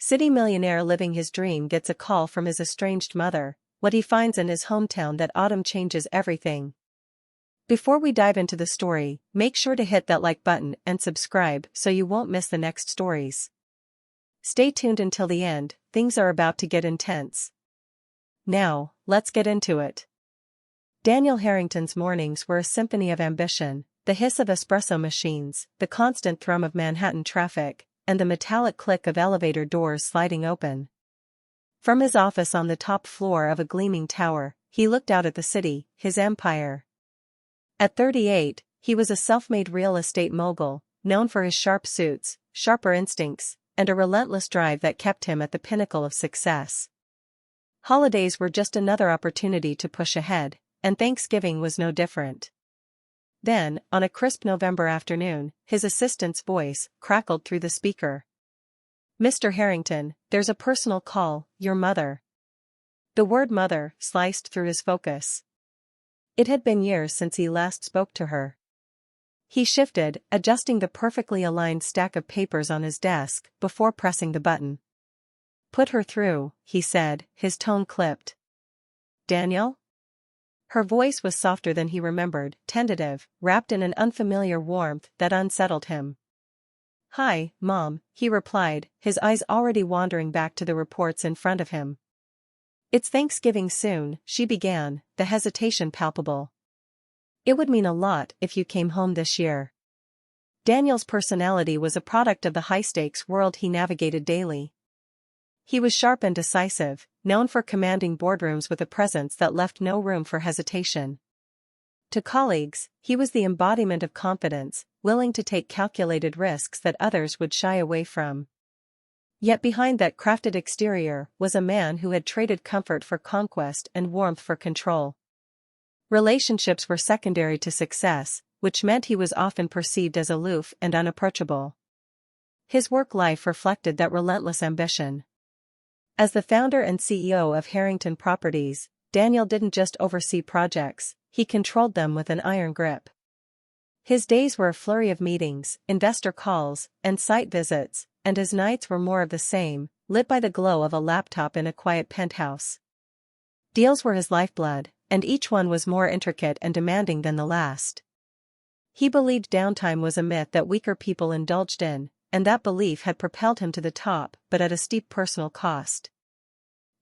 City millionaire living his dream gets a call from his estranged mother, what he finds in his hometown that autumn changes everything. Before we dive into the story, make sure to hit that like button and subscribe so you won't miss the next stories. Stay tuned until the end, things are about to get intense. Now, let's get into it. Daniel Harrington's mornings were a symphony of ambition, the hiss of espresso machines, the constant thrum of Manhattan traffic, and the metallic click of elevator doors sliding open. From his office on the top floor of a gleaming tower, he looked out at the city, his empire. At 38, he was a self-made real estate mogul, known for his sharp suits, sharper instincts, and a relentless drive that kept him at the pinnacle of success. Holidays were just another opportunity to push ahead, and Thanksgiving was no different. Then, on a crisp November afternoon, his assistant's voice crackled through the speaker. "Mr. Harrington, there's a personal call, your mother." The word mother sliced through his focus. It had been years since he last spoke to her. He shifted, adjusting the perfectly aligned stack of papers on his desk before pressing the button. "Put her through," he said, his tone clipped. "Daniel?" Her voice was softer than he remembered, tentative, wrapped in an unfamiliar warmth that unsettled him. "Hi, Mom," he replied, his eyes already wandering back to the reports in front of him. "It's Thanksgiving soon," she began, the hesitation palpable. "It would mean a lot if you came home this year." Daniel's personality was a product of the high-stakes world he navigated daily. He was sharp and decisive, known for commanding boardrooms with a presence that left no room for hesitation. To colleagues, he was the embodiment of confidence, willing to take calculated risks that others would shy away from. Yet behind that crafted exterior was a man who had traded comfort for conquest and warmth for control. Relationships were secondary to success, which meant he was often perceived as aloof and unapproachable. His work life reflected that relentless ambition. As the founder and CEO of Harrington Properties, Daniel didn't just oversee projects, he controlled them with an iron grip. His days were a flurry of meetings, investor calls, and site visits, and his nights were more of the same, lit by the glow of a laptop in a quiet penthouse. Deals were his lifeblood, and each one was more intricate and demanding than the last. He believed downtime was a myth that weaker people indulged in, and that belief had propelled him to the top, but at a steep personal cost.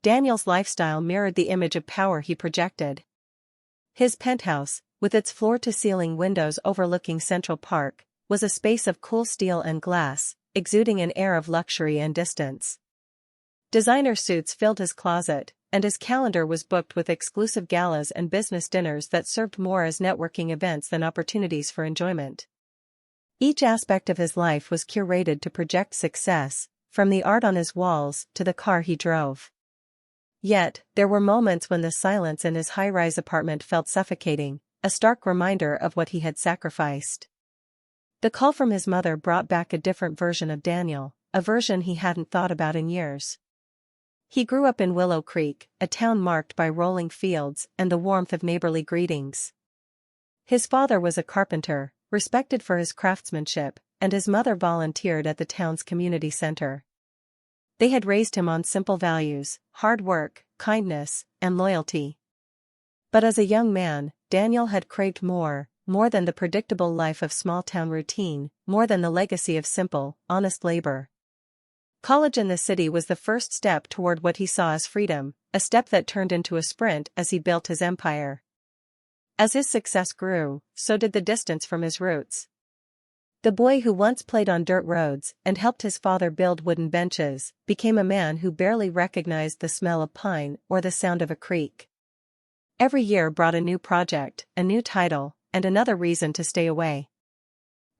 Daniel's lifestyle mirrored the image of power he projected. His penthouse, with its floor-to-ceiling windows overlooking Central Park, was a space of cool steel and glass, exuding an air of luxury and distance. Designer suits filled his closet, and his calendar was booked with exclusive galas and business dinners that served more as networking events than opportunities for enjoyment. Each aspect of his life was curated to project success, from the art on his walls to the car he drove. Yet, there were moments when the silence in his high-rise apartment felt suffocating, a stark reminder of what he had sacrificed. The call from his mother brought back a different version of Daniel, a version he hadn't thought about in years. He grew up in Willow Creek, a town marked by rolling fields and the warmth of neighborly greetings. His father was a carpenter, respected for his craftsmanship, and his mother volunteered at the town's community center. They had raised him on simple values, hard work, kindness, and loyalty. But as a young man, Daniel had craved more than the predictable life of small-town routine, more than the legacy of simple, honest labor. College in the city was the first step toward what he saw as freedom, a step that turned into a sprint as he built his empire. As his success grew, so did the distance from his roots. The boy who once played on dirt roads and helped his father build wooden benches became a man who barely recognized the smell of pine or the sound of a creek. Every year brought a new project, a new title, and another reason to stay away.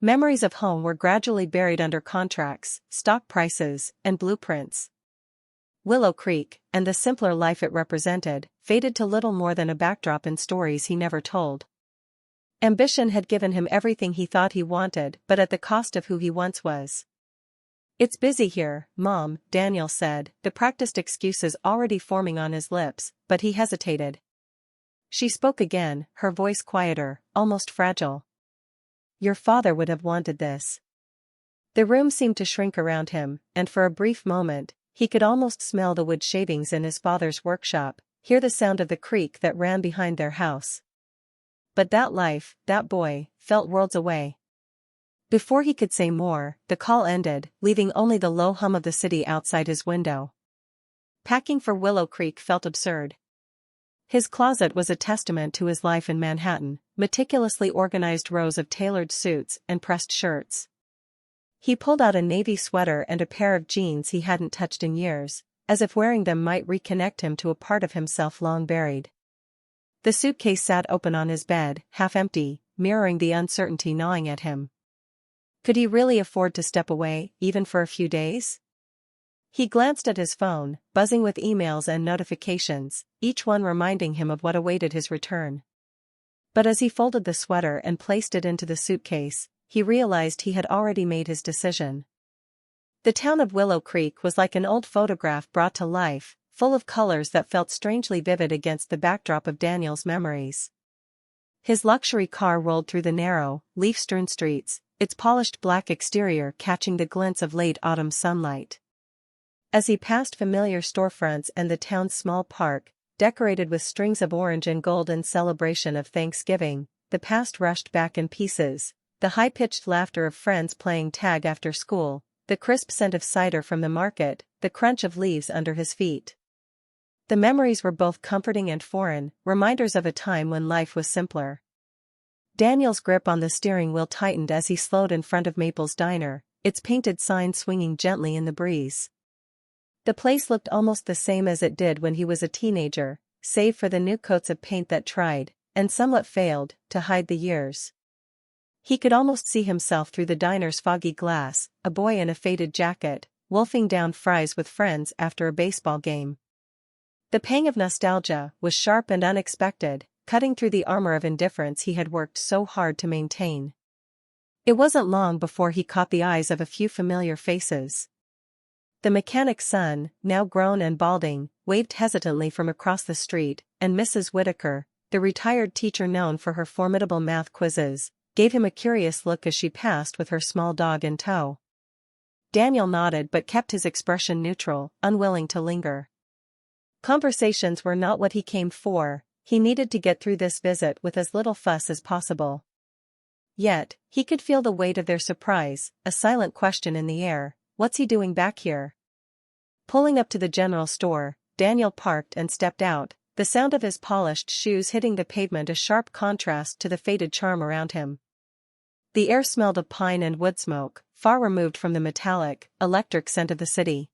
Memories of home were gradually buried under contracts, stock prices, and blueprints. Willow Creek, and the simpler life it represented, faded to little more than a backdrop in stories he never told. Ambition had given him everything he thought he wanted, but at the cost of who he once was. "It's busy here, Mom," Daniel said, the practiced excuses already forming on his lips, but he hesitated. She spoke again, her voice quieter, almost fragile. "Your father would have wanted this." The room seemed to shrink around him, and for a brief moment, He could almost smell the wood shavings in his father's workshop, hear the sound of the creek that ran behind their house. But that life, that boy, felt worlds away. Before he could say more, the call ended, leaving only the low hum of the city outside his window. Packing for Willow Creek felt absurd. His closet was a testament to his life in Manhattan, meticulously organized rows of tailored suits and pressed shirts. He pulled out a navy sweater and a pair of jeans he hadn't touched in years, as if wearing them might reconnect him to a part of himself long buried. The suitcase sat open on his bed, half empty, mirroring the uncertainty gnawing at him. Could he really afford to step away, even for a few days? He glanced at his phone, buzzing with emails and notifications, each one reminding him of what awaited his return. But as he folded the sweater and placed it into the suitcase, he realized he had already made his decision. The town of Willow Creek was like an old photograph brought to life, full of colors that felt strangely vivid against the backdrop of Daniel's memories. His luxury car rolled through the narrow, leaf-strewn streets, its polished black exterior catching the glints of late autumn sunlight. As he passed familiar storefronts and the town's small park, decorated with strings of orange and gold in celebration of Thanksgiving, the past rushed back in pieces, the high-pitched laughter of friends playing tag after school, the crisp scent of cider from the market, the crunch of leaves under his feet. The memories were both comforting and foreign, reminders of a time when life was simpler. Daniel's grip on the steering wheel tightened as he slowed in front of Maple's Diner, its painted sign swinging gently in the breeze. The place looked almost the same as it did when he was a teenager, save for the new coats of paint that tried, and somewhat failed, to hide the years. He could almost see himself through the diner's foggy glass, a boy in a faded jacket, wolfing down fries with friends after a baseball game. The pang of nostalgia was sharp and unexpected, cutting through the armor of indifference he had worked so hard to maintain. It wasn't long before he caught the eyes of a few familiar faces. The mechanic's son, now grown and balding, waved hesitantly from across the street, and Mrs. Whitaker, the retired teacher known for her formidable math quizzes, gave him a curious look as she passed with her small dog in tow. Daniel nodded but kept his expression neutral, unwilling to linger. Conversations were not what he came for, he needed to get through this visit with as little fuss as possible. Yet, he could feel the weight of their surprise, a silent question in the air, what's he doing back here? Pulling up to the general store, Daniel parked and stepped out, the sound of his polished shoes hitting the pavement a sharp contrast to the faded charm around him. The air smelled of pine and wood smoke, far removed from the metallic, electric scent of the city.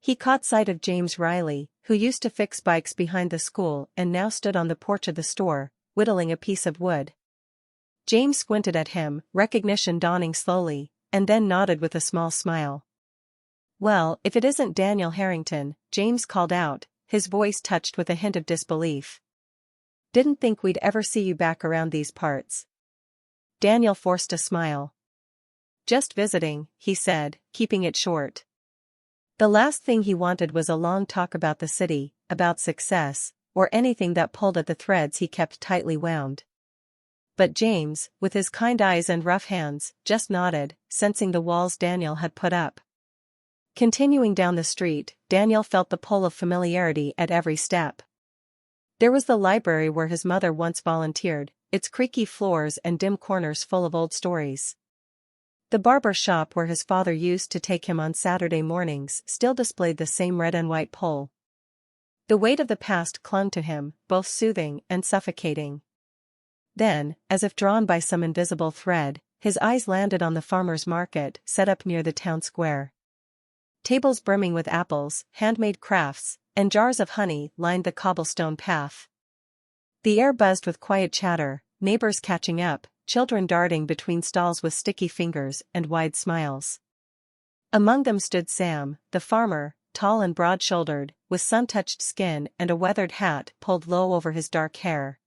He caught sight of James Riley, who used to fix bikes behind the school and now stood on the porch of the store, whittling a piece of wood. James squinted at him, recognition dawning slowly, and then nodded with a small smile. "Well, if it isn't Daniel Harrington," James called out, his voice touched with a hint of disbelief. "Didn't think we'd ever see you back around these parts." Daniel forced a smile. "Just visiting," he said, keeping it short. The last thing he wanted was a long talk about the city, about success, or anything that pulled at the threads he kept tightly wound. But James, with his kind eyes and rough hands, just nodded, sensing the walls Daniel had put up. Continuing down the street, Daniel felt the pull of familiarity at every step. There was the library where his mother once volunteered, its creaky floors and dim corners full of old stories. The barber shop where his father used to take him on Saturday mornings still displayed the same red and white pole. The weight of the past clung to him, both soothing and suffocating. Then, as if drawn by some invisible thread, his eyes landed on the farmer's market set up near the town square. Tables brimming with apples, handmade crafts, and jars of honey lined the cobblestone path. The air buzzed with quiet chatter, neighbors catching up, children darting between stalls with sticky fingers and wide smiles. Among them stood Sam, the farmer, tall and broad-shouldered, with sun-touched skin and a weathered hat pulled low over his dark hair.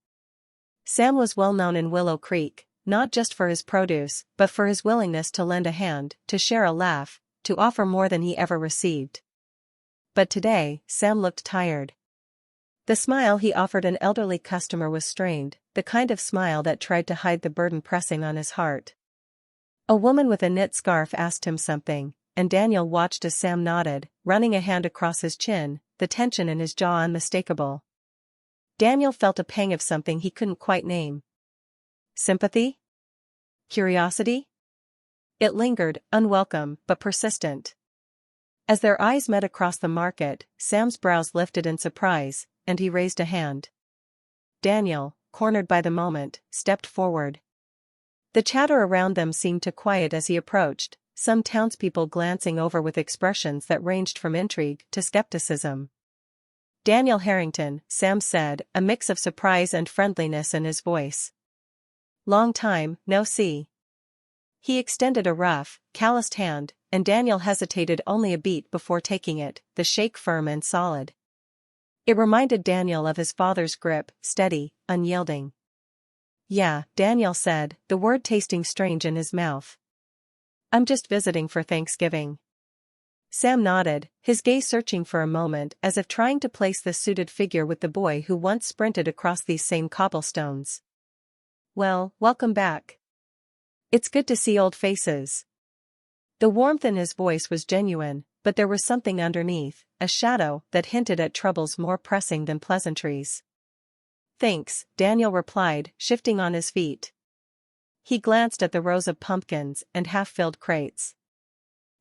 Sam was well known in Willow Creek, not just for his produce, but for his willingness to lend a hand, to share a laugh, to offer more than he ever received. But today, Sam looked tired. The smile he offered an elderly customer was strained, the kind of smile that tried to hide the burden pressing on his heart. A woman with a knit scarf asked him something, and Daniel watched as Sam nodded, running a hand across his chin, the tension in his jaw unmistakable. Daniel felt a pang of something he couldn't quite name. Sympathy? Curiosity? It lingered, unwelcome but persistent. As their eyes met across the market, Sam's brows lifted in surprise, and he raised a hand. Daniel, cornered by the moment, stepped forward. The chatter around them seemed to quiet as he approached, some townspeople glancing over with expressions that ranged from intrigue to skepticism. Daniel Harrington, Sam said, a mix of surprise and friendliness in his voice. Long time, no see. He extended a rough, calloused hand, and Daniel hesitated only a beat before taking it, the shake firm and solid. It reminded Daniel of his father's grip, steady, unyielding. Yeah, Daniel said, the word tasting strange in his mouth. I'm just visiting for Thanksgiving. Sam nodded, his gaze searching for a moment as if trying to place the suited figure with the boy who once sprinted across these same cobblestones. Well, welcome back. It's good to see old faces. The warmth in his voice was genuine, but there was something underneath, a shadow that hinted at troubles more pressing than pleasantries. Thanks, Daniel replied, shifting on his feet. He glanced at the rows of pumpkins and half-filled crates.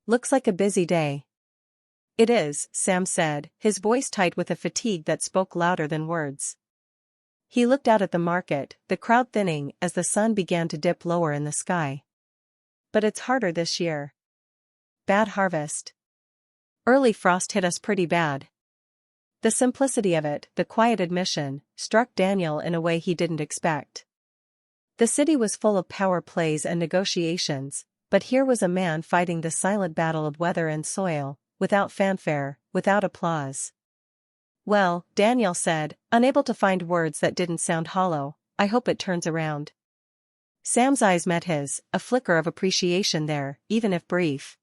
Looks like a busy day. It is, Sam said, his voice tight with a fatigue that spoke louder than words. He looked out at the market, the crowd thinning as the sun began to dip lower in the sky. But it's harder this year. Bad harvest. Early frost hit us pretty bad. The simplicity of it, the quiet admission, struck Daniel in a way he didn't expect. The city was full of power plays and negotiations, but here was a man fighting the silent battle of weather and soil, without fanfare, without applause. Well, Daniel said, unable to find words that didn't sound hollow, I hope it turns around. Sam's eyes met his, a flicker of appreciation there, even if brief.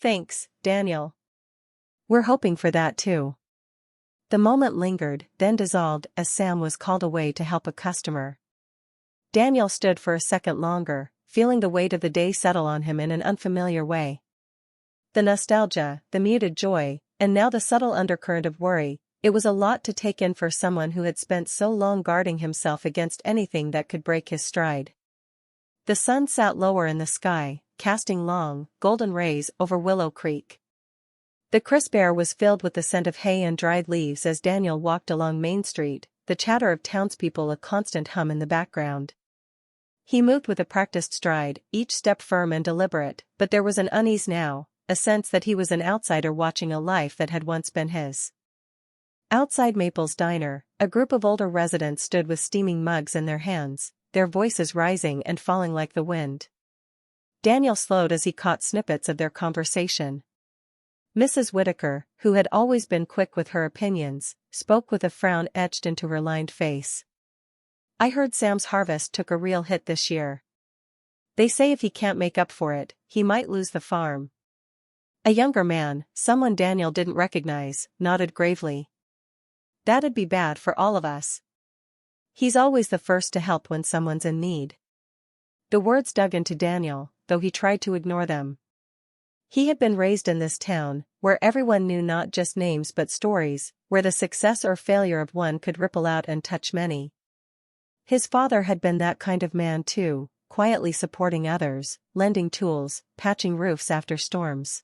Thanks, Daniel. We're hoping for that too. The moment lingered, then dissolved as Sam was called away to help a customer. Daniel stood for a second longer, feeling the weight of the day settle on him in an unfamiliar way. The nostalgia, the muted joy, and now the subtle undercurrent of worry, it was a lot to take in for someone who had spent so long guarding himself against anything that could break his stride. The sun sat lower in the sky, casting long, golden rays over Willow Creek. The crisp air was filled with the scent of hay and dried leaves as Daniel walked along Main Street, the chatter of townspeople a constant hum in the background. He moved with a practiced stride, each step firm and deliberate, but there was an unease now, a sense that he was an outsider watching a life that had once been his. Outside Maple's diner, a group of older residents stood with steaming mugs in their hands, their voices rising and falling like the wind. Daniel slowed as he caught snippets of their conversation. Mrs. Whitaker, who had always been quick with her opinions, spoke with a frown etched into her lined face. I heard Sam's harvest took a real hit this year. They say if he can't make up for it, he might lose the farm. A younger man, someone Daniel didn't recognize, nodded gravely. That'd be bad for all of us. He's always the first to help when someone's in need. The words dug into Daniel, though he tried to ignore them. He had been raised in this town, where everyone knew not just names but stories, where the success or failure of one could ripple out and touch many. His father had been that kind of man too, quietly supporting others, lending tools, patching roofs after storms.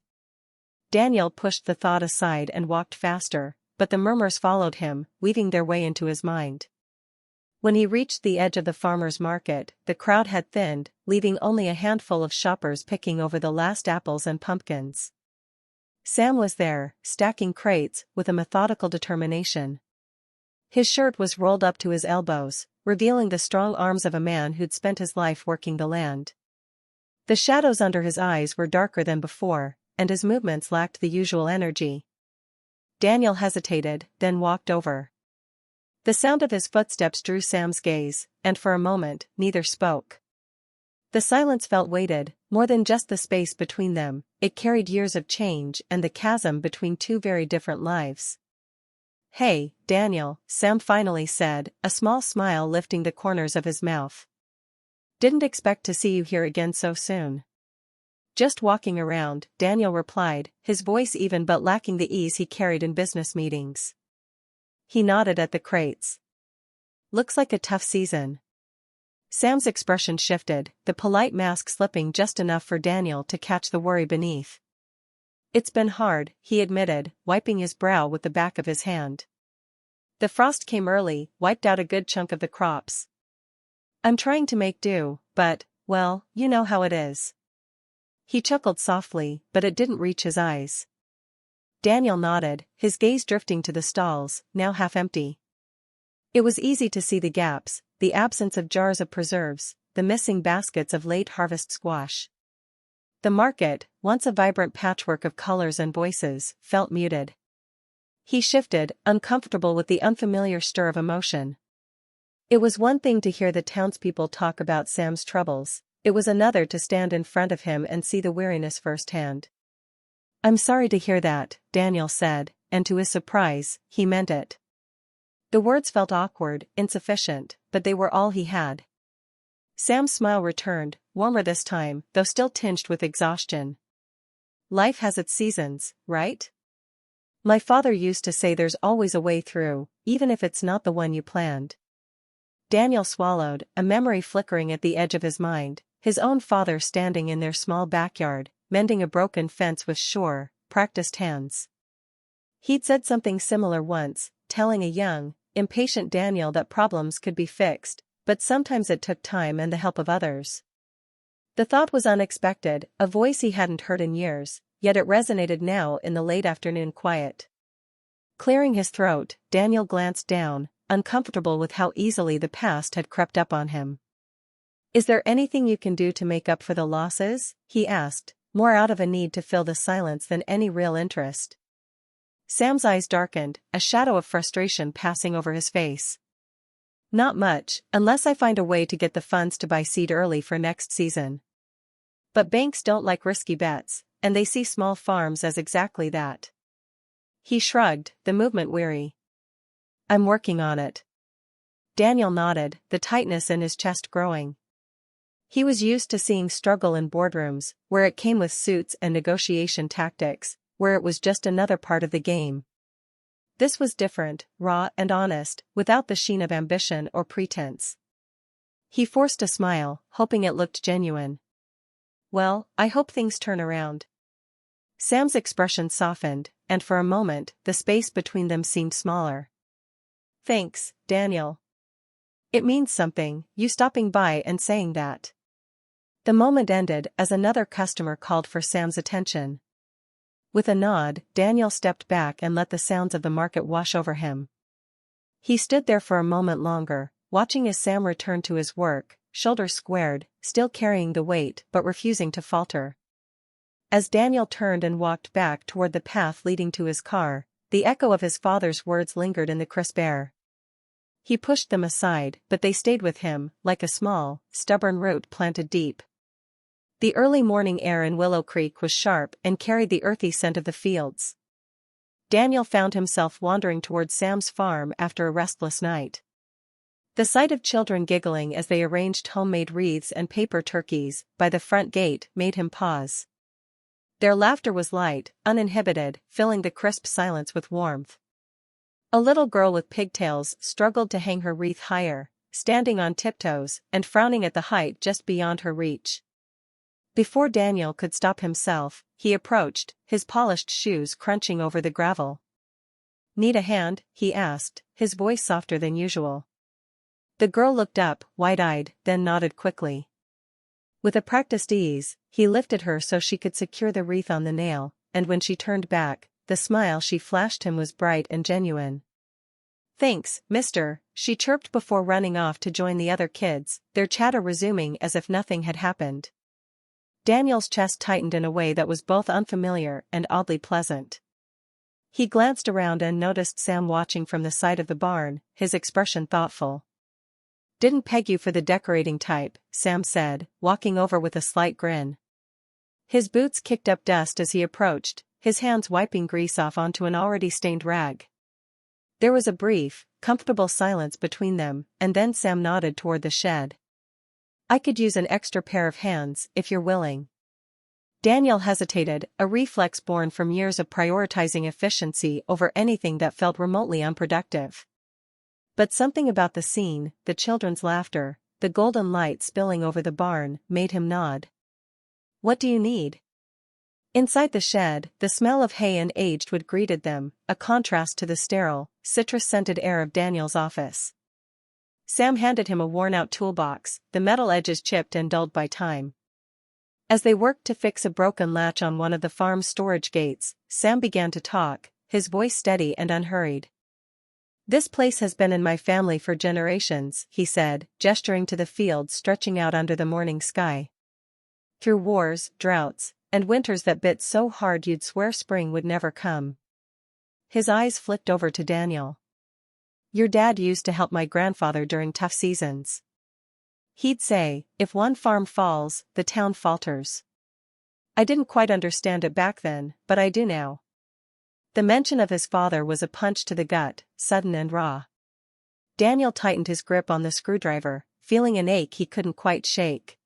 Daniel pushed the thought aside and walked faster, but the murmurs followed him, weaving their way into his mind. When he reached the edge of the farmer's market, the crowd had thinned, leaving only a handful of shoppers picking over the last apples and pumpkins. Sam was there, stacking crates, with a methodical determination. His shirt was rolled up to his elbows, revealing the strong arms of a man who'd spent his life working the land. The shadows under his eyes were darker than before, and his movements lacked the usual energy. Daniel hesitated, then walked over. The sound of his footsteps drew Sam's gaze, and for a moment, neither spoke. The silence felt weighted, more than just the space between them, it carried years of change and the chasm between two very different lives. Hey, Daniel, Sam finally said, a small smile lifting the corners of his mouth. Didn't expect to see you here again so soon. Just walking around, Daniel replied, his voice even but lacking the ease he carried in business meetings. He nodded at the crates. Looks like a tough season. Sam's expression shifted, the polite mask slipping just enough for Daniel to catch the worry beneath. It's been hard, he admitted, wiping his brow with the back of his hand. The frost came early, wiped out a good chunk of the crops. I'm trying to make do, but, well, you know how it is. He chuckled softly, but it didn't reach his eyes. Daniel nodded, his gaze drifting to the stalls, now half empty. It was easy to see the gaps, the absence of jars of preserves, the missing baskets of late-harvest squash. The market, once a vibrant patchwork of colors and voices, felt muted. He shifted, uncomfortable with the unfamiliar stir of emotion. It was one thing to hear the townspeople talk about Sam's troubles, it was another to stand in front of him and see the weariness firsthand. I'm sorry to hear that, Daniel said, and to his surprise, he meant it. The words felt awkward, insufficient, but they were all he had. Sam's smile returned, warmer this time, though still tinged with exhaustion. Life has its seasons, right? My father used to say there's always a way through, even if it's not the one you planned. Daniel swallowed, a memory flickering at the edge of his mind, his own father standing in their small backyard, mending a broken fence with sure, practiced hands. He'd said something similar once, telling a young, impatient Daniel that problems could be fixed, but sometimes it took time and the help of others. The thought was unexpected, a voice he hadn't heard in years, yet it resonated now in the late afternoon quiet. Clearing his throat, Daniel glanced down, uncomfortable with how easily the past had crept up on him. Is there anything you can do to make up for the losses? He asked, more out of a need to fill the silence than any real interest. Sam's eyes darkened, a shadow of frustration passing over his face. Not much, unless I find a way to get the funds to buy seed early for next season. But banks don't like risky bets, and they see small farms as exactly that. He shrugged, the movement weary. I'm working on it. Daniel nodded, the tightness in his chest growing. He was used to seeing struggle in boardrooms, where it came with suits and negotiation tactics, where it was just another part of the game. This was different, raw and honest, without the sheen of ambition or pretense. He forced a smile, hoping it looked genuine. Well, I hope things turn around. Sam's expression softened, and for a moment, the space between them seemed smaller. Thanks, Daniel. It means something, you stopping by and saying that. The moment ended as another customer called for Sam's attention. With a nod, Daniel stepped back and let the sounds of the market wash over him. He stood there for a moment longer, watching as Sam returned to his work, shoulders squared, still carrying the weight but refusing to falter. As Daniel turned and walked back toward the path leading to his car, the echo of his father's words lingered in the crisp air. He pushed them aside, but they stayed with him, like a small, stubborn root planted deep. The early morning air in Willow Creek was sharp and carried the earthy scent of the fields. Daniel found himself wandering toward Sam's farm after a restless night. The sight of children giggling as they arranged homemade wreaths and paper turkeys by the front gate made him pause. Their laughter was light, uninhibited, filling the crisp silence with warmth. A little girl with pigtails struggled to hang her wreath higher, standing on tiptoes and frowning at the height just beyond her reach. Before Daniel could stop himself, he approached, his polished shoes crunching over the gravel. Need a hand? He asked, his voice softer than usual. The girl looked up, wide-eyed, then nodded quickly. With a practiced ease, he lifted her so she could secure the wreath on the nail, and when she turned back, the smile she flashed him was bright and genuine. Thanks, mister, she chirped before running off to join the other kids, their chatter resuming as if nothing had happened. Daniel's chest tightened in a way that was both unfamiliar and oddly pleasant. He glanced around and noticed Sam watching from the side of the barn, his expression thoughtful. Didn't peg you for the decorating type, Sam said, walking over with a slight grin. His boots kicked up dust as he approached, his hands wiping grease off onto an already stained rag. There was a brief, comfortable silence between them, and then Sam nodded toward the shed. I could use an extra pair of hands, if you're willing. Daniel hesitated, a reflex born from years of prioritizing efficiency over anything that felt remotely unproductive. But something about the scene, the children's laughter, the golden light spilling over the barn, made him nod. "What do you need?" Inside the shed, the smell of hay and aged wood greeted them, a contrast to the sterile, citrus-scented air of Daniel's office. Sam handed him a worn-out toolbox, the metal edges chipped and dulled by time. As they worked to fix a broken latch on one of the farm's storage gates, Sam began to talk, his voice steady and unhurried. "This place has been in my family for generations," he said, gesturing to the fields stretching out under the morning sky. "Through wars, droughts, and winters that bit so hard you'd swear spring would never come." His eyes flicked over to Daniel. "Your dad used to help my grandfather during tough seasons. He'd say, if one farm falls, the town falters. I didn't quite understand it back then, but I do now." The mention of his father was a punch to the gut, sudden and raw. Daniel tightened his grip on the screwdriver, feeling an ache he couldn't quite shake.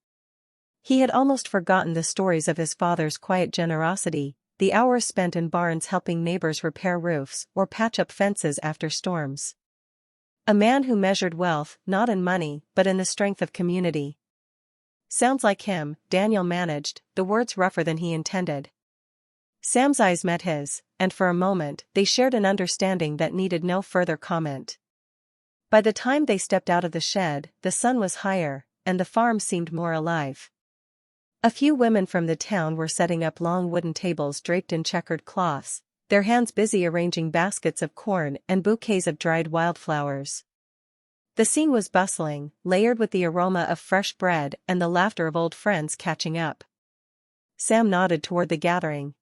He had almost forgotten the stories of his father's quiet generosity, the hours spent in barns helping neighbors repair roofs or patch up fences after storms. A man who measured wealth not in money but in the strength of community. "Sounds like him," Daniel managed, the words rougher than he intended. Sam's eyes met his, and for a moment they shared an understanding that needed no further comment. By the time they stepped out of the shed, the sun was higher, and the farm seemed more alive. A few women from the town were setting up long wooden tables draped in checkered cloths, their hands busy arranging baskets of corn and bouquets of dried wildflowers. The scene was bustling, layered with the aroma of fresh bread and the laughter of old friends catching up. Sam nodded toward the gathering.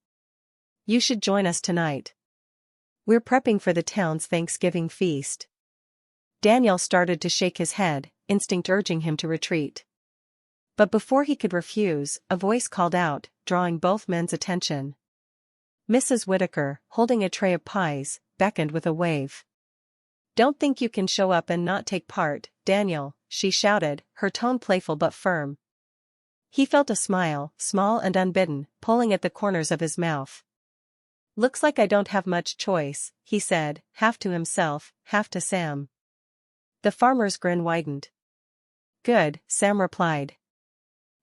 "You should join us tonight. We're prepping for the town's Thanksgiving feast." Daniel started to shake his head, instinct urging him to retreat. But before he could refuse, a voice called out, drawing both men's attention. Mrs. Whitaker, holding a tray of pies, beckoned with a wave. "Don't think you can show up and not take part, Daniel," she shouted, her tone playful but firm. He felt a smile, small and unbidden, pulling at the corners of his mouth. "Looks like I don't have much choice," he said, half to himself, half to Sam. The farmer's grin widened. "Good," Sam replied.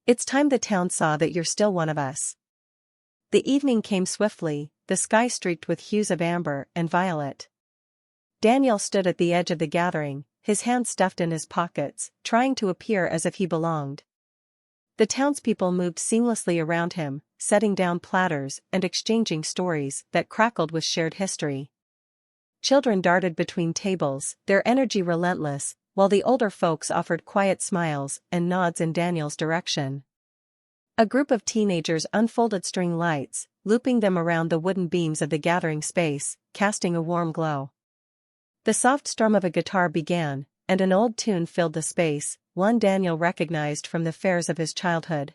"It's time the town saw that you're still one of us." The evening came swiftly, the sky streaked with hues of amber and violet. Daniel stood at the edge of the gathering, his hands stuffed in his pockets, trying to appear as if he belonged. The townspeople moved seamlessly around him, setting down platters and exchanging stories that crackled with shared history. Children darted between tables, their energy relentless, while the older folks offered quiet smiles and nods in Daniel's direction. A group of teenagers unfolded string lights, looping them around the wooden beams of the gathering space, casting a warm glow. The soft strum of a guitar began, and an old tune filled the space, one Daniel recognized from the fairs of his childhood.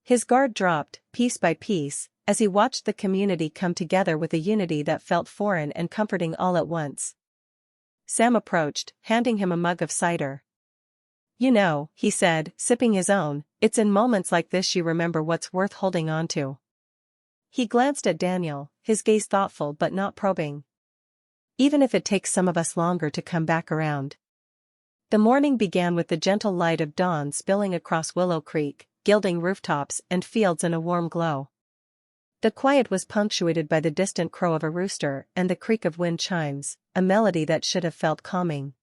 His guard dropped, piece by piece, as he watched the community come together with a unity that felt foreign and comforting all at once. Sam approached, handing him a mug of cider. "You know," he said, sipping his own, "it's in moments like this you remember what's worth holding on to." He glanced at Daniel, his gaze thoughtful but not probing. "Even if it takes some of us longer to come back around." The morning began with the gentle light of dawn spilling across Willow Creek, gilding rooftops and fields in a warm glow. The quiet was punctuated by the distant crow of a rooster and the creak of wind chimes, a melody that should have felt calming.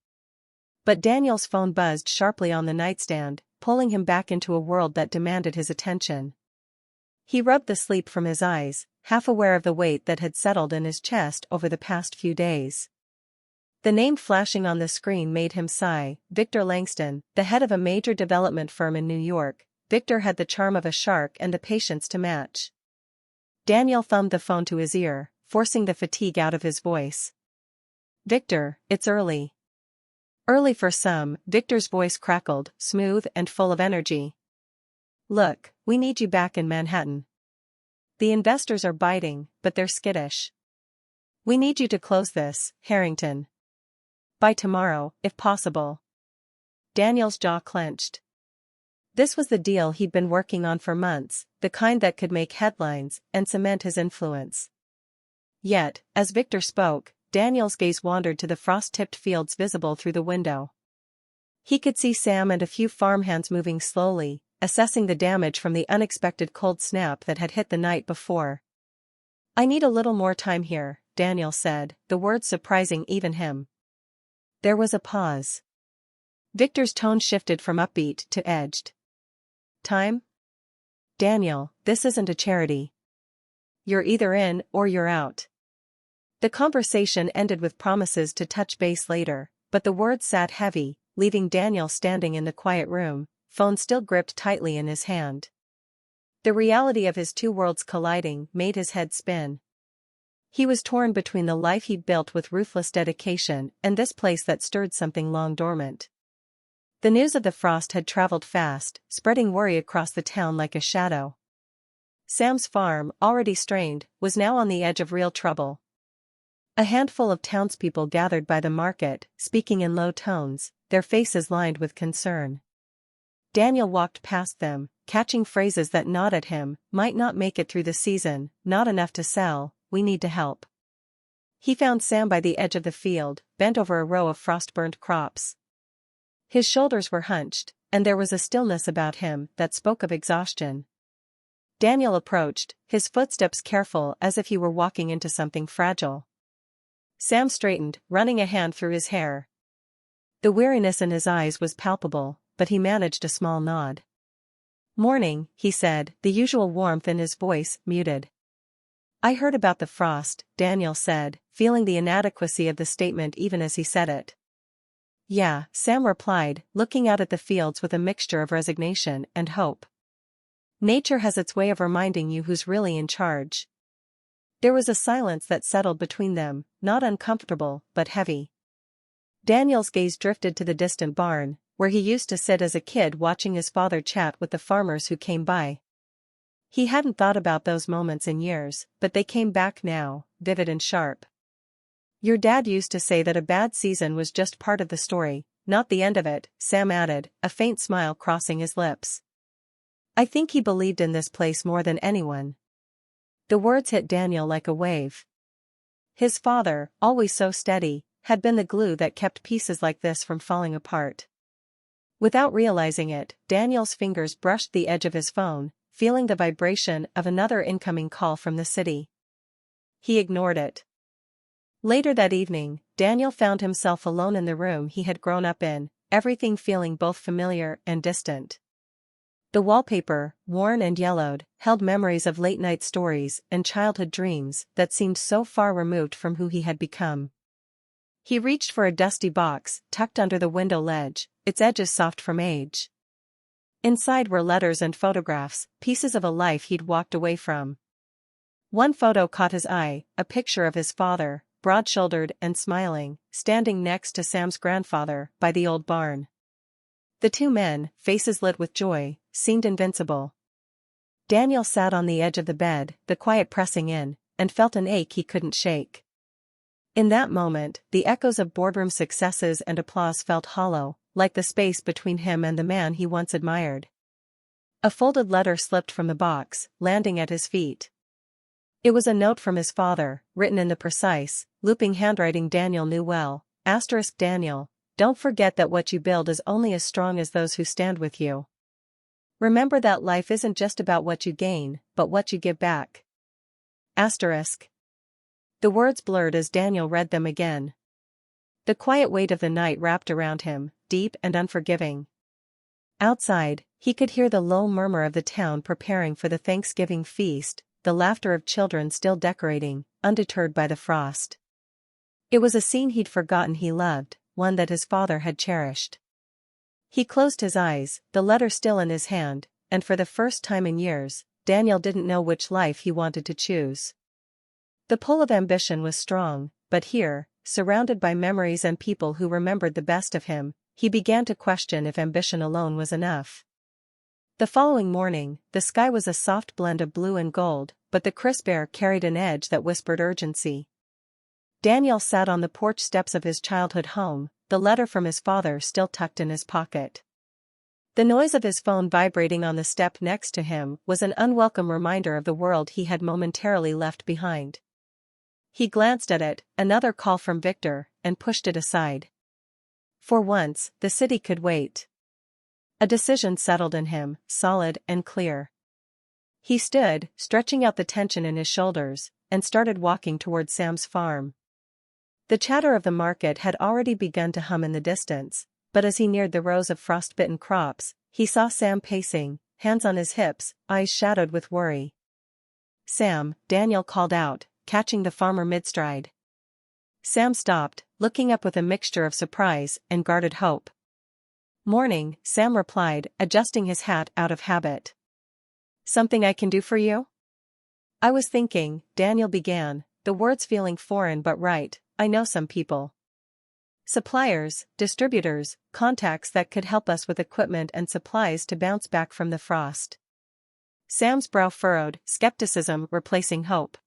But Daniel's phone buzzed sharply on the nightstand, pulling him back into a world that demanded his attention. He rubbed the sleep from his eyes, half aware of the weight that had settled in his chest over the past few days. The name flashing on the screen made him sigh. Victor Langston, the head of a major development firm in New York. Victor had the charm of a shark and the patience to match. Daniel thumbed the phone to his ear, forcing the fatigue out of his voice. "Victor, it's early." Early for some, Victor's voice crackled, smooth and full of energy. "Look, we need you back in Manhattan. The investors are biting, but they're skittish. We need you to close this, Harrington. By tomorrow, if possible." Daniel's jaw clenched. This was the deal he'd been working on for months, the kind that could make headlines and cement his influence. Yet, as Victor spoke, Daniel's gaze wandered to the frost-tipped fields visible through the window. He could see Sam and a few farmhands moving slowly, assessing the damage from the unexpected cold snap that had hit the night before. "I need a little more time here," Daniel said, the words surprising even him. There was a pause. Victor's tone shifted from upbeat to edged. "Time? Daniel, this isn't a charity. You're either in or you're out." The conversation ended with promises to touch base later, but the words sat heavy, leaving Daniel standing in the quiet room, phone still gripped tightly in his hand. The reality of his two worlds colliding made his head spin. He was torn between the life he'd built with ruthless dedication and this place that stirred something long dormant. The news of the frost had traveled fast, spreading worry across the town like a shadow. Sam's farm, already strained, was now on the edge of real trouble. A handful of townspeople gathered by the market, speaking in low tones, their faces lined with concern. Daniel walked past them, catching phrases that gnawed at him: "Might not make it through the season, not enough to sell, we need to help." He found Sam by the edge of the field, bent over a row of frost-burned crops. His shoulders were hunched, and there was a stillness about him that spoke of exhaustion. Daniel approached, his footsteps careful as if he were walking into something fragile. Sam straightened, running a hand through his hair. The weariness in his eyes was palpable, but he managed a small nod. "Morning," he said, the usual warmth in his voice muted. "I heard about the frost," Daniel said, feeling the inadequacy of the statement even as he said it. "Yeah," Sam replied, looking out at the fields with a mixture of resignation and hope. "Nature has its way of reminding you who's really in charge." There was a silence that settled between them, not uncomfortable, but heavy. Daniel's gaze drifted to the distant barn, where he used to sit as a kid watching his father chat with the farmers who came by. He hadn't thought about those moments in years, but they came back now, vivid and sharp. "Your dad used to say that a bad season was just part of the story, not the end of it," Sam added, a faint smile crossing his lips. "I think he believed in this place more than anyone." The words hit Daniel like a wave. His father, always so steady, had been the glue that kept pieces like this from falling apart. Without realizing it, Daniel's fingers brushed the edge of his phone, feeling the vibration of another incoming call from the city. He ignored it. Later that evening, Daniel found himself alone in the room he had grown up in, everything feeling both familiar and distant. The wallpaper, worn and yellowed, held memories of late-night stories and childhood dreams that seemed so far removed from who he had become. He reached for a dusty box, tucked under the window ledge, its edges soft from age. Inside were letters and photographs, pieces of a life he'd walked away from. One photo caught his eye, a picture of his father, broad-shouldered and smiling, standing next to Sam's grandfather, by the old barn. The two men, faces lit with joy, seemed invincible. Daniel sat on the edge of the bed, the quiet pressing in, and felt an ache he couldn't shake. In that moment, the echoes of boardroom successes and applause felt hollow, like the space between him and the man he once admired. A folded letter slipped from the box, landing at his feet. It was a note from his father, written in the precise, looping handwriting Daniel knew well. Daniel, don't forget that what you build is only as strong as those who stand with you. Remember that life isn't just about what you gain, but what you give back. The words blurred as Daniel read them again. The quiet weight of the night wrapped around him, deep and unforgiving. Outside, he could hear the low murmur of the town preparing for the Thanksgiving feast, the laughter of children still decorating, undeterred by the frost. It was a scene he'd forgotten he loved, one that his father had cherished. He closed his eyes, the letter still in his hand, and for the first time in years, Daniel didn't know which life he wanted to choose. The pull of ambition was strong, but here, surrounded by memories and people who remembered the best of him, he began to question if ambition alone was enough. The following morning, the sky was a soft blend of blue and gold, but the crisp air carried an edge that whispered urgency. Daniel sat on the porch steps of his childhood home, the letter from his father still tucked in his pocket. The noise of his phone vibrating on the step next to him was an unwelcome reminder of the world he had momentarily left behind. He glanced at it, another call from Victor, and pushed it aside. For once, the city could wait. A decision settled in him, solid and clear. He stood, stretching out the tension in his shoulders, and started walking toward Sam's farm. The chatter of the market had already begun to hum in the distance, but as he neared the rows of frost-bitten crops, he saw Sam pacing, hands on his hips, eyes shadowed with worry. "Sam," Daniel called out, catching the farmer mid-stride. Sam stopped, looking up with a mixture of surprise and guarded hope. "Morning," Sam replied, adjusting his hat out of habit. "Something I can do for you?" "I was thinking," Daniel began, the words feeling foreign but right, "I know some people. Suppliers, distributors, contacts that could help us with equipment and supplies to bounce back from the frost." Sam's brow furrowed, skepticism replacing hope.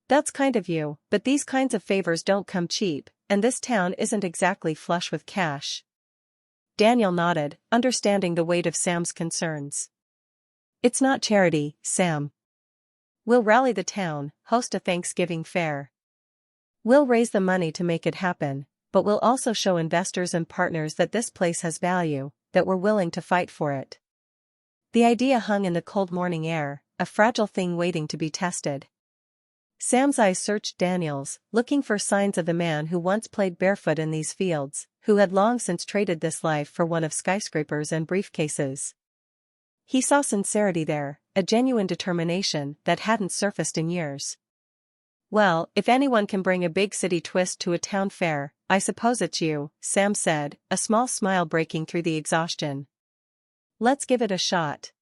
"That's kind of you, but these kinds of favors don't come cheap, and this town isn't exactly flush with cash." Daniel nodded, understanding the weight of Sam's concerns. "It's not charity, Sam. We'll rally the town, host a Thanksgiving fair. We'll raise the money to make it happen, but we'll also show investors and partners that this place has value, that we're willing to fight for it." The idea hung in the cold morning air, a fragile thing waiting to be tested. Sam's eyes searched Daniel's, looking for signs of the man who once played barefoot in these fields, who had long since traded this life for one of skyscrapers and briefcases. He saw sincerity there, a genuine determination that hadn't surfaced in years. "Well, if anyone can bring a big city twist to a town fair, I suppose it's you," Sam said, a small smile breaking through the exhaustion. "Let's give it a shot."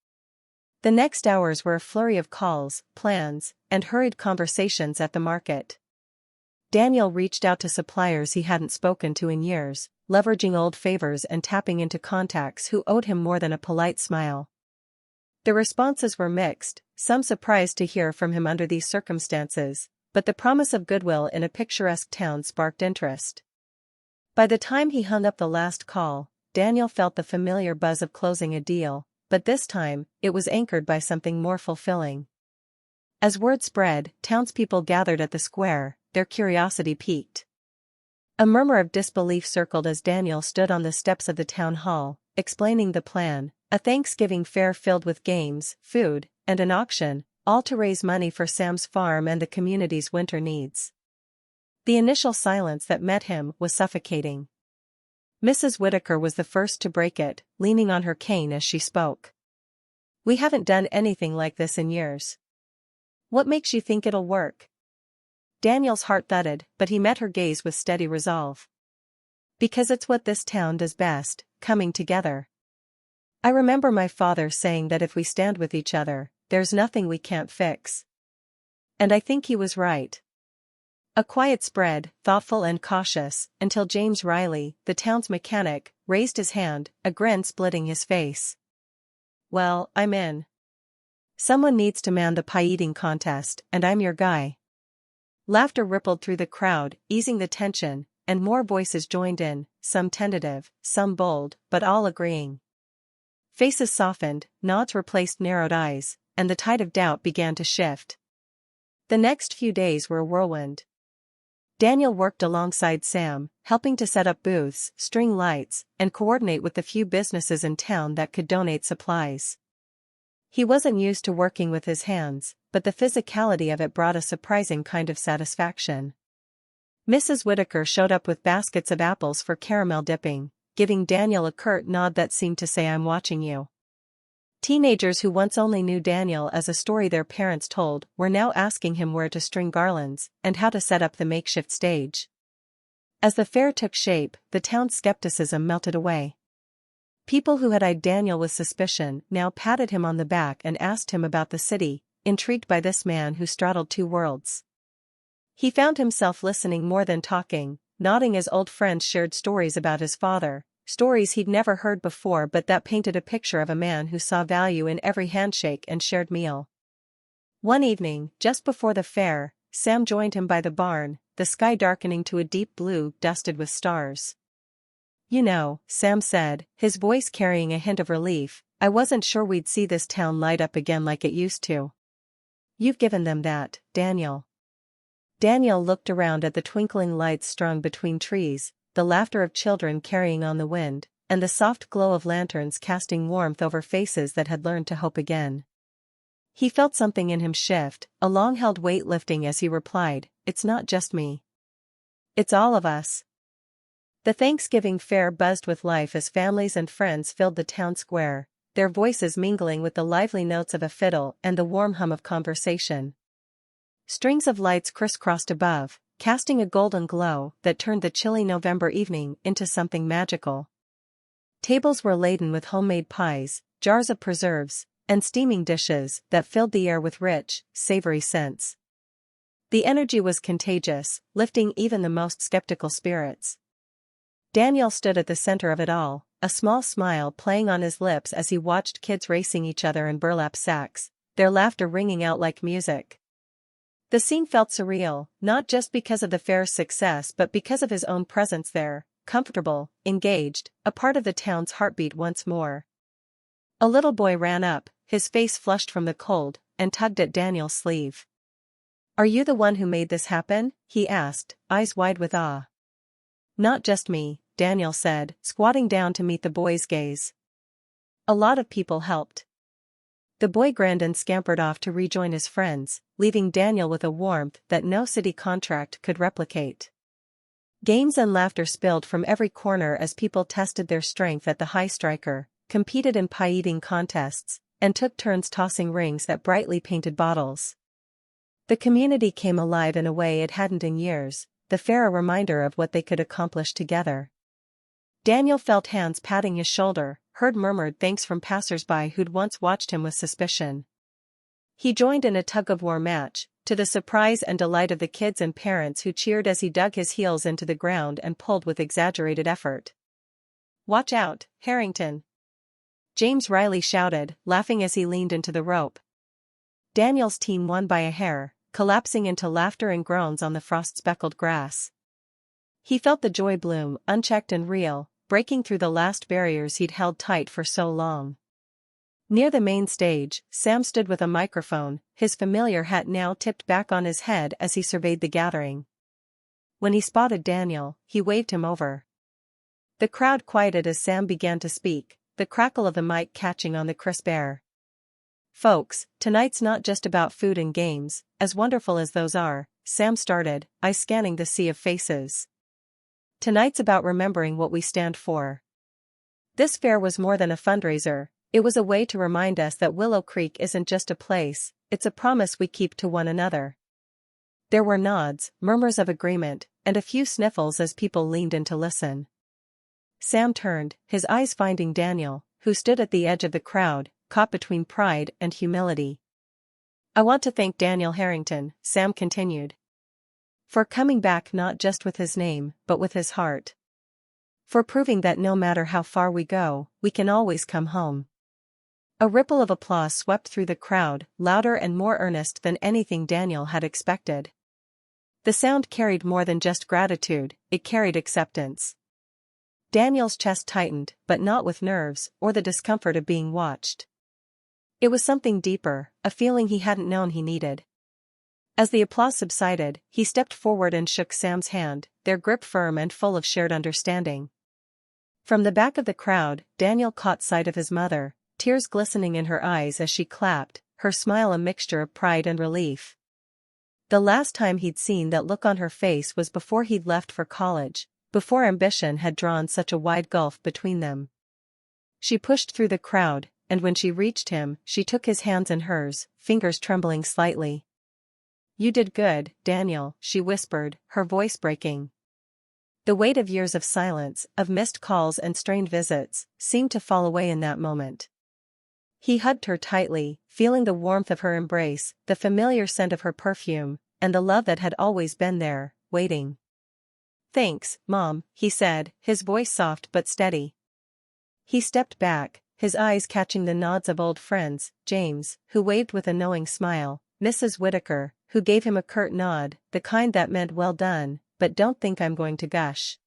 The next hours were a flurry of calls, plans, and hurried conversations at the market. Daniel reached out to suppliers he hadn't spoken to in years, leveraging old favors and tapping into contacts who owed him more than a polite smile. The responses were mixed, some surprised to hear from him under these circumstances, but the promise of goodwill in a picturesque town sparked interest. By the time he hung up the last call, Daniel felt the familiar buzz of closing a deal, but this time, it was anchored by something more fulfilling. As word spread, townspeople gathered at the square, their curiosity piqued. A murmur of disbelief circled as Daniel stood on the steps of the town hall, explaining the plan, a Thanksgiving fair filled with games, food, and an auction, all to raise money for Sam's farm and the community's winter needs. The initial silence that met him was suffocating. Mrs. Whitaker was the first to break it, leaning on her cane as she spoke. "We haven't done anything like this in years. What makes you think it'll work?" Daniel's heart thudded, but he met her gaze with steady resolve. "Because it's what this town does best, coming together. I remember my father saying that if we stand with each other, there's nothing we can't fix. And I think he was right." A quiet spread, thoughtful and cautious, until James Riley, the town's mechanic, raised his hand, a grin splitting his face. "Well, I'm in. Someone needs to man the pie-eating contest, and I'm your guy." Laughter rippled through the crowd, easing the tension, and more voices joined in, some tentative, some bold, but all agreeing. Faces softened, nods replaced narrowed eyes, and the tide of doubt began to shift. The next few days were a whirlwind. Daniel worked alongside Sam, helping to set up booths, string lights, and coordinate with the few businesses in town that could donate supplies. He wasn't used to working with his hands, but the physicality of it brought a surprising kind of satisfaction. Mrs. Whitaker showed up with baskets of apples for caramel dipping, giving Daniel a curt nod that seemed to say, "I'm watching you." Teenagers who once only knew Daniel as a story their parents told were now asking him where to string garlands and how to set up the makeshift stage. As the fair took shape, the town's skepticism melted away. People who had eyed Daniel with suspicion now patted him on the back and asked him about the city, intrigued by this man who straddled two worlds. He found himself listening more than talking, nodding as old friends shared stories about his father, stories he'd never heard before but that painted a picture of a man who saw value in every handshake and shared meal. One evening, just before the fair, Sam joined him by the barn, the sky darkening to a deep blue dusted with stars. You know, Sam said, his voice carrying a hint of relief, I wasn't sure we'd see this town light up again like it used to. You've given them that, Daniel. Daniel looked around at the twinkling lights strung between trees, the laughter of children carrying on the wind, and the soft glow of lanterns casting warmth over faces that had learned to hope again. He felt something in him shift, a long-held weight lifting as he replied, It's not just me. It's all of us. The Thanksgiving fair buzzed with life as families and friends filled the town square, their voices mingling with the lively notes of a fiddle and the warm hum of conversation. Strings of lights crisscrossed above, casting a golden glow that turned the chilly November evening into something magical. Tables were laden with homemade pies, jars of preserves, and steaming dishes that filled the air with rich, savory scents. The energy was contagious, lifting even the most skeptical spirits. Daniel stood at the center of it all, a small smile playing on his lips as he watched kids racing each other in burlap sacks, their laughter ringing out like music. The scene felt surreal, not just because of the fair's success but because of his own presence there, comfortable, engaged, a part of the town's heartbeat once more. A little boy ran up, his face flushed from the cold, and tugged at Daniel's sleeve. Are you the one who made this happen? He asked, eyes wide with awe. Not just me, Daniel said, squatting down to meet the boy's gaze. A lot of people helped. The boy grinned and scampered off to rejoin his friends, leaving Daniel with a warmth that no city contract could replicate. Games and laughter spilled from every corner as people tested their strength at the high striker, competed in pie-eating contests, and took turns tossing rings at brightly painted bottles. The community came alive in a way it hadn't in years, the fair a reminder of what they could accomplish together. Daniel felt hands patting his shoulder, heard murmured thanks from passers-by who'd once watched him with suspicion. He joined in a tug-of-war match, to the surprise and delight of the kids and parents who cheered as he dug his heels into the ground and pulled with exaggerated effort. Watch out, Harrington! James Riley shouted, laughing as he leaned into the rope. Daniel's team won by a hair, collapsing into laughter and groans on the frost-speckled grass. He felt the joy bloom, unchecked and real, breaking through the last barriers he'd held tight for so long. Near the main stage, Sam stood with a microphone, his familiar hat now tipped back on his head as he surveyed the gathering. When he spotted Daniel, he waved him over. The crowd quieted as Sam began to speak, the crackle of the mic catching on the crisp air. Folks, tonight's not just about food and games, as wonderful as those are, Sam started, eyes scanning the sea of faces. Tonight's about remembering what we stand for. This fair was more than a fundraiser, it was a way to remind us that Willow Creek isn't just a place, it's a promise we keep to one another. There were nods, murmurs of agreement, and a few sniffles as people leaned in to listen. Sam turned, his eyes finding Daniel, who stood at the edge of the crowd, caught between pride and humility. I want to thank Daniel Harrington, Sam continued. For coming back not just with his name, but with his heart. For proving that no matter how far we go, we can always come home. A ripple of applause swept through the crowd, louder and more earnest than anything Daniel had expected. The sound carried more than just gratitude, it carried acceptance. Daniel's chest tightened, but not with nerves or the discomfort of being watched. It was something deeper, a feeling he hadn't known he needed. As the applause subsided, he stepped forward and shook Sam's hand, their grip firm and full of shared understanding. From the back of the crowd, Daniel caught sight of his mother, tears glistening in her eyes as she clapped, her smile a mixture of pride and relief. The last time he'd seen that look on her face was before he'd left for college, before ambition had drawn such a wide gulf between them. She pushed through the crowd, and when she reached him, she took his hands in hers, fingers trembling slightly. You did good, Daniel, she whispered, her voice breaking. The weight of years of silence, of missed calls and strained visits, seemed to fall away in that moment. He hugged her tightly, feeling the warmth of her embrace, the familiar scent of her perfume, and the love that had always been there, waiting. Thanks, Mom, he said, his voice soft but steady. He stepped back, his eyes catching the nods of old friends, James, who waved with a knowing smile, Mrs. Whitaker, who gave him a curt nod, the kind that meant well done, but don't think I'm going to gush.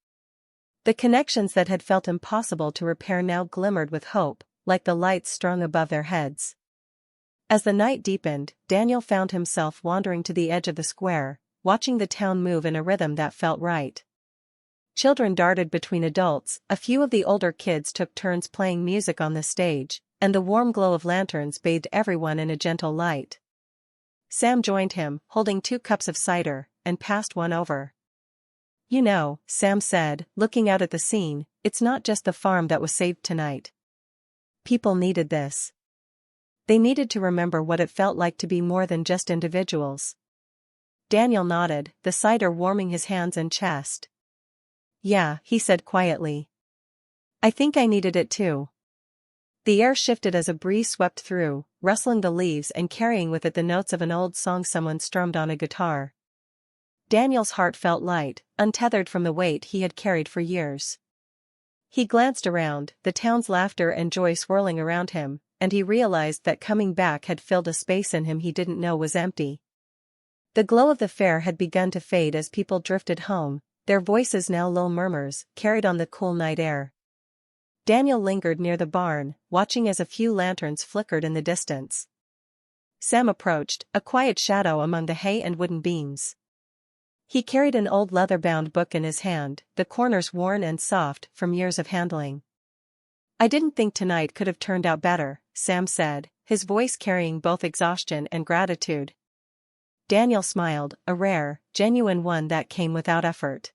The connections that had felt impossible to repair now glimmered with hope, like the lights strung above their heads. As the night deepened, Daniel found himself wandering to the edge of the square, watching the town move in a rhythm that felt right. Children darted between adults, a few of the older kids took turns playing music on the stage, and the warm glow of lanterns bathed everyone in a gentle light. Sam joined him, holding 2 cups of cider, and passed one over. "You know," Sam said, looking out at the scene, "it's not just the farm that was saved tonight. People needed this. They needed to remember what it felt like to be more than just individuals." Daniel nodded, the cider warming his hands and chest. "Yeah," he said quietly. "I think I needed it too." The air shifted as a breeze swept through, rustling the leaves and carrying with it the notes of an old song someone strummed on a guitar. Daniel's heart felt light, untethered from the weight he had carried for years. He glanced around, the town's laughter and joy swirling around him, and he realized that coming back had filled a space in him he didn't know was empty. The glow of the fair had begun to fade as people drifted home, their voices now low murmurs, carried on the cool night air. Daniel lingered near the barn, watching as a few lanterns flickered in the distance. Sam approached, a quiet shadow among the hay and wooden beams. He carried an old leather-bound book in his hand, the corners worn and soft from years of handling. "I didn't think tonight could have turned out better," Sam said, his voice carrying both exhaustion and gratitude. Daniel smiled, a rare, genuine one that came without effort.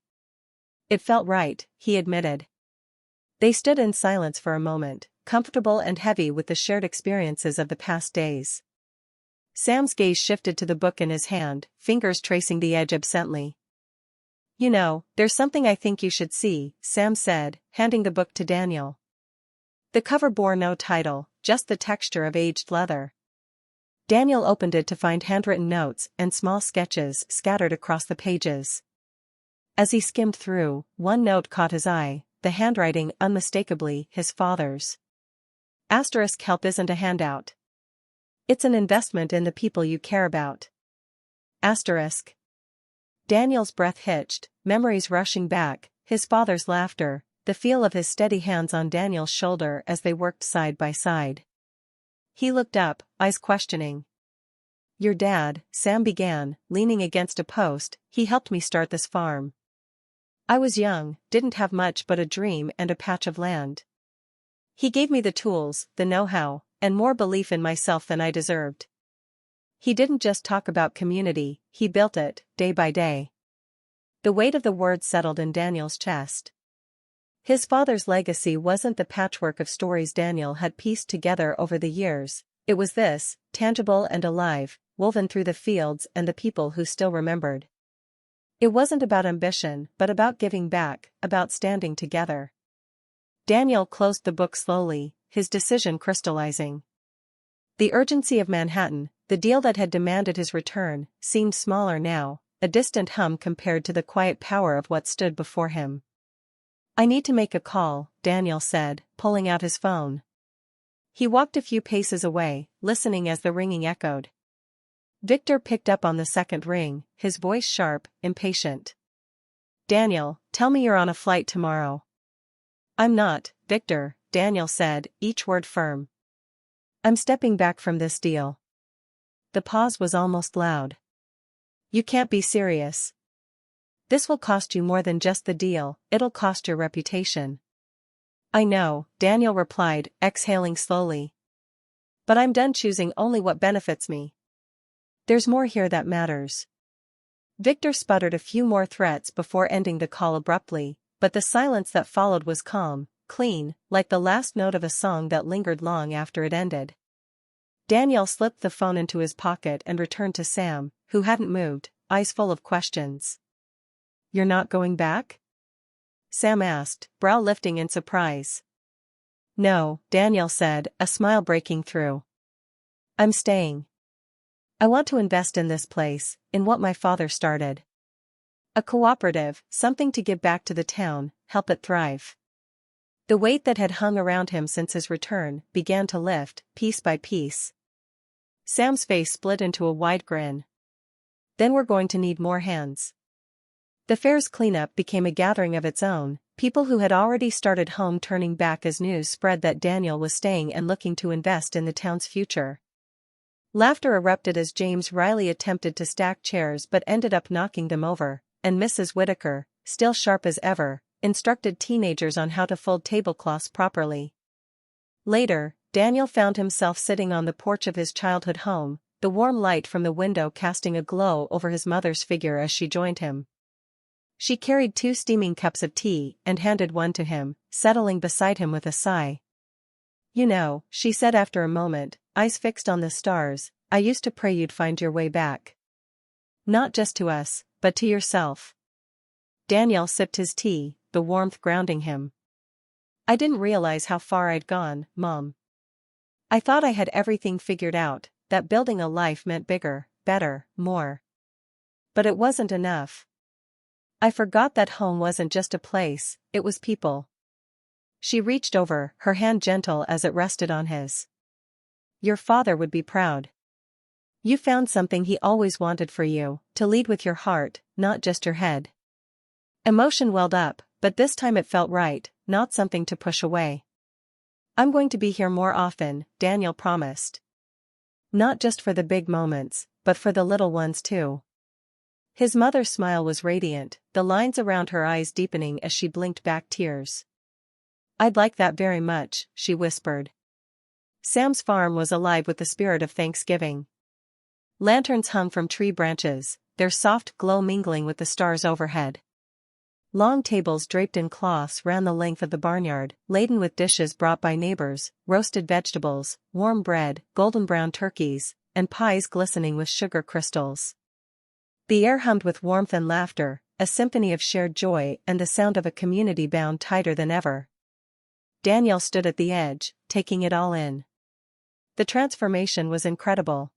"It felt right," he admitted. They stood in silence for a moment, comfortable and heavy with the shared experiences of the past days. Sam's gaze shifted to the book in his hand, fingers tracing the edge absently. "You know, there's something I think you should see," Sam said, handing the book to Daniel. The cover bore no title, just the texture of aged leather. Daniel opened it to find handwritten notes and small sketches scattered across the pages. As he skimmed through, one note caught his eye, the handwriting unmistakably his father's. "Help isn't a handout. It's an investment in the people you care about." Daniel's breath hitched, memories rushing back, his father's laughter, the feel of his steady hands on Daniel's shoulder as they worked side by side. He looked up, eyes questioning. "Your dad," Sam began, leaning against a post, "he helped me start this farm. I was young, didn't have much but a dream and a patch of land. He gave me the tools, the know-how, and more belief in myself than I deserved. He didn't just talk about community, he built it, day by day." The weight of the words settled in Daniel's chest. His father's legacy wasn't the patchwork of stories Daniel had pieced together over the years, it was this, tangible and alive, woven through the fields and the people who still remembered. It wasn't about ambition, but about giving back, about standing together. Daniel closed the book slowly, his decision crystallizing. The urgency of Manhattan, the deal that had demanded his return, seemed smaller now, a distant hum compared to the quiet power of what stood before him. "I need to make a call," Daniel said, pulling out his phone. He walked a few paces away, listening as the ringing echoed. Victor picked up on the second ring, his voice sharp, impatient. "Daniel, tell me you're on a flight tomorrow." "I'm not, Victor," Daniel said, each word firm. "I'm stepping back from this deal." The pause was almost loud. "You can't be serious. This will cost you more than just the deal, it'll cost your reputation." "I know," Daniel replied, exhaling slowly. "But I'm done choosing only what benefits me. There's more here that matters." Victor sputtered a few more threats before ending the call abruptly, but the silence that followed was calm, clean, like the last note of a song that lingered long after it ended. Daniel slipped the phone into his pocket and returned to Sam, who hadn't moved, eyes full of questions. "You're not going back?" Sam asked, brow lifting in surprise. "No," Daniel said, a smile breaking through. "I'm staying. I want to invest in this place, in what my father started. A cooperative, something to give back to the town, help it thrive." The weight that had hung around him since his return began to lift, piece by piece. Sam's face split into a wide grin. "Then we're going to need more hands." The fair's cleanup became a gathering of its own, People who had already started home turning back as news spread that Daniel was staying and looking to invest in the town's future. Laughter erupted as James Riley attempted to stack chairs but ended up knocking them over, and Mrs. Whitaker, still sharp as ever, instructed teenagers on how to fold tablecloths properly. Later, Daniel found himself sitting on the porch of his childhood home, the warm light from the window casting a glow over his mother's figure as she joined him. She carried 2 steaming cups of tea and handed one to him, settling beside him with a sigh. "You know," she said after a moment, eyes fixed on the stars, "I used to pray you'd find your way back. Not just to us, but to yourself." Daniel sipped his tea, the warmth grounding him. "I didn't realize how far I'd gone, Mom. I thought I had everything figured out, that building a life meant bigger, better, more. But it wasn't enough. I forgot that home wasn't just a place, it was people." She reached over, her hand gentle as it rested on his. "Your father would be proud. You found something he always wanted for you, to lead with your heart, not just your head." Emotion welled up, but this time it felt right, not something to push away. "I'm going to be here more often," Daniel promised. "Not just for the big moments, but for the little ones too." His mother's smile was radiant, the lines around her eyes deepening as she blinked back tears. "I'd like that very much," she whispered. Sam's farm was alive with the spirit of Thanksgiving. Lanterns hung from tree branches, their soft glow mingling with the stars overhead. Long tables draped in cloths ran the length of the barnyard, laden with dishes brought by neighbors, roasted vegetables, warm bread, golden brown turkeys, and pies glistening with sugar crystals. The air hummed with warmth and laughter, a symphony of shared joy and the sound of a community bound tighter than ever. Daniel stood at the edge, taking it all in. The transformation was incredible.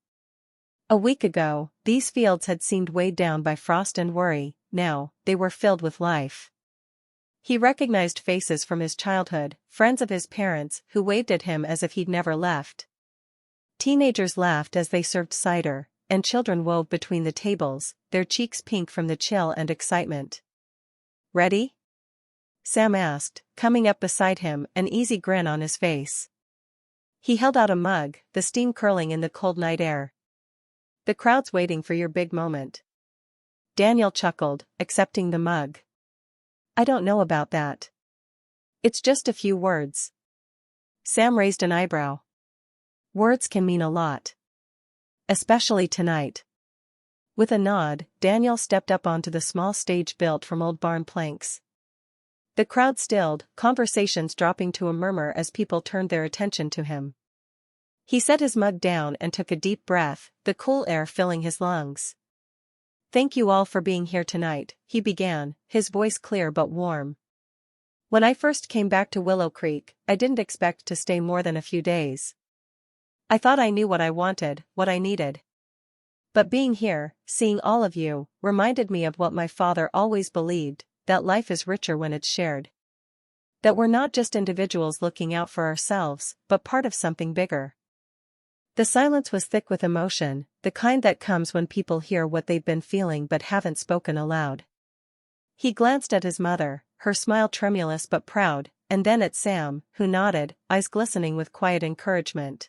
A week ago, these fields had seemed weighed down by frost and worry, now, they were filled with life. He recognized faces from his childhood, friends of his parents who waved at him as if he'd never left. Teenagers laughed as they served cider, and children wove between the tables, their cheeks pink from the chill and excitement. "Ready?" Sam asked, coming up beside him, an easy grin on his face. He held out a mug, the steam curling in the cold night air. "The crowd's waiting for your big moment." Daniel chuckled, accepting the mug. "I don't know about that. It's just a few words." Sam raised an eyebrow. "Words can mean a lot. Especially tonight." With a nod, Daniel stepped up onto the small stage built from old barn planks. The crowd stilled, conversations dropping to a murmur as people turned their attention to him. He set his mug down and took a deep breath, the cool air filling his lungs. "Thank you all for being here tonight," he began, his voice clear but warm. "When I first came back to Willow Creek, I didn't expect to stay more than a few days. I thought I knew what I wanted, what I needed. But being here, seeing all of you, reminded me of what my father always believed, that life is richer when it's shared. That we're not just individuals looking out for ourselves, but part of something bigger." The silence was thick with emotion, the kind that comes when people hear what they've been feeling but haven't spoken aloud. He glanced at his mother, her smile tremulous but proud, and then at Sam, who nodded, eyes glistening with quiet encouragement.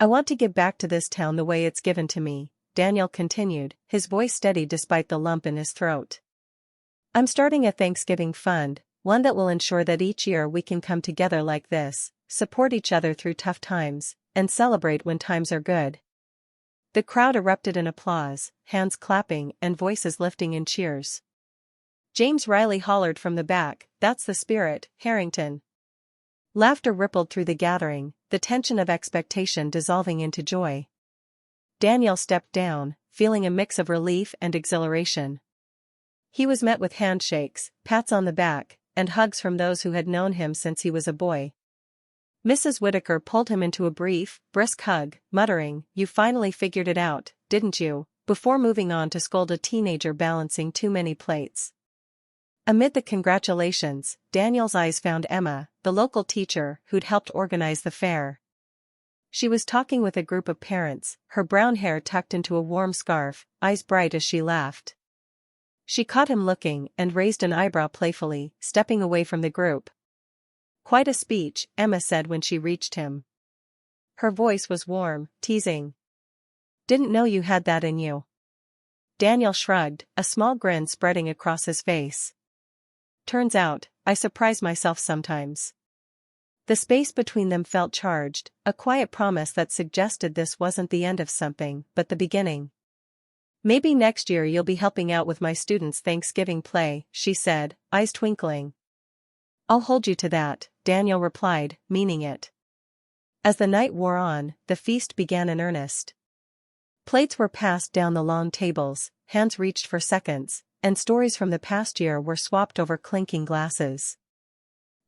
"I want to give back to this town the way it's given to me," Daniel continued, his voice steady despite the lump in his throat. "I'm starting a Thanksgiving fund, one that will ensure that each year we can come together like this, support each other through tough times, and celebrate when times are good." The crowd erupted in applause, hands clapping and voices lifting in cheers. James Riley hollered from the back, "That's the spirit, Harrington." Laughter rippled through the gathering, the tension of expectation dissolving into joy. Daniel stepped down, feeling a mix of relief and exhilaration. He was met with handshakes, pats on the back, and hugs from those who had known him since he was a boy. Mrs. Whitaker pulled him into a brief, brisk hug, muttering, "You finally figured it out, didn't you?" before moving on to scold a teenager balancing too many plates. Amid the congratulations, Daniel's eyes found Emma, the local teacher who'd helped organize the fair. She was talking with a group of parents, her brown hair tucked into a warm scarf, eyes bright as she laughed. She caught him looking and raised an eyebrow playfully, stepping away from the group. "Quite a speech," Emma said when she reached him. Her voice was warm, teasing. "Didn't know you had that in you." Daniel shrugged, a small grin spreading across his face. "Turns out, I surprise myself sometimes." The space between them felt charged, a quiet promise that suggested this wasn't the end of something, but the beginning. "Maybe next year you'll be helping out with my students' Thanksgiving play," she said, eyes twinkling. "I'll hold you to that," Daniel replied, meaning it. As the night wore on, the feast began in earnest. Plates were passed down the long tables, hands reached for seconds, and stories from the past year were swapped over clinking glasses.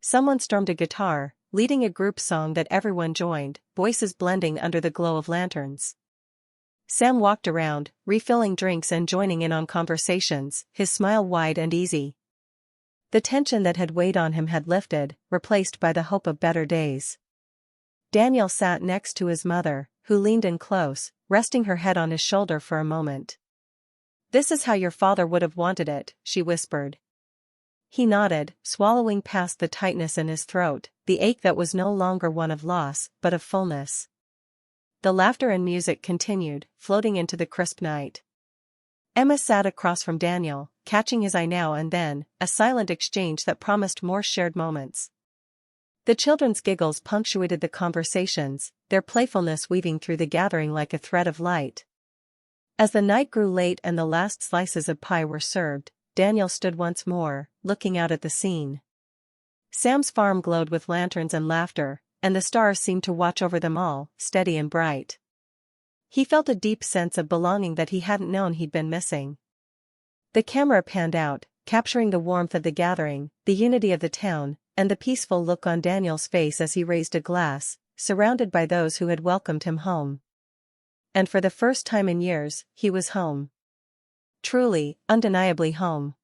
Someone strummed a guitar, leading a group song that everyone joined, voices blending under the glow of lanterns. Sam walked around, refilling drinks and joining in on conversations, his smile wide and easy. The tension that had weighed on him had lifted, replaced by the hope of better days. Daniel sat next to his mother, who leaned in close, resting her head on his shoulder for a moment. "This is how your father would have wanted it," she whispered. He nodded, swallowing past the tightness in his throat, the ache that was no longer one of loss, but of fullness. The laughter and music continued, floating into the crisp night. Emma sat across from Daniel, catching his eye now and then, a silent exchange that promised more shared moments. The children's giggles punctuated the conversations, their playfulness weaving through the gathering like a thread of light. As the night grew late and the last slices of pie were served, Daniel stood once more, looking out at the scene. Sam's farm glowed with lanterns and laughter, and the stars seemed to watch over them all, steady and bright. He felt a deep sense of belonging that he hadn't known he'd been missing. The camera panned out, capturing the warmth of the gathering, the unity of the town, and the peaceful look on Daniel's face as he raised a glass, surrounded by those who had welcomed him home. And for the first time in years, he was home. Truly, undeniably home.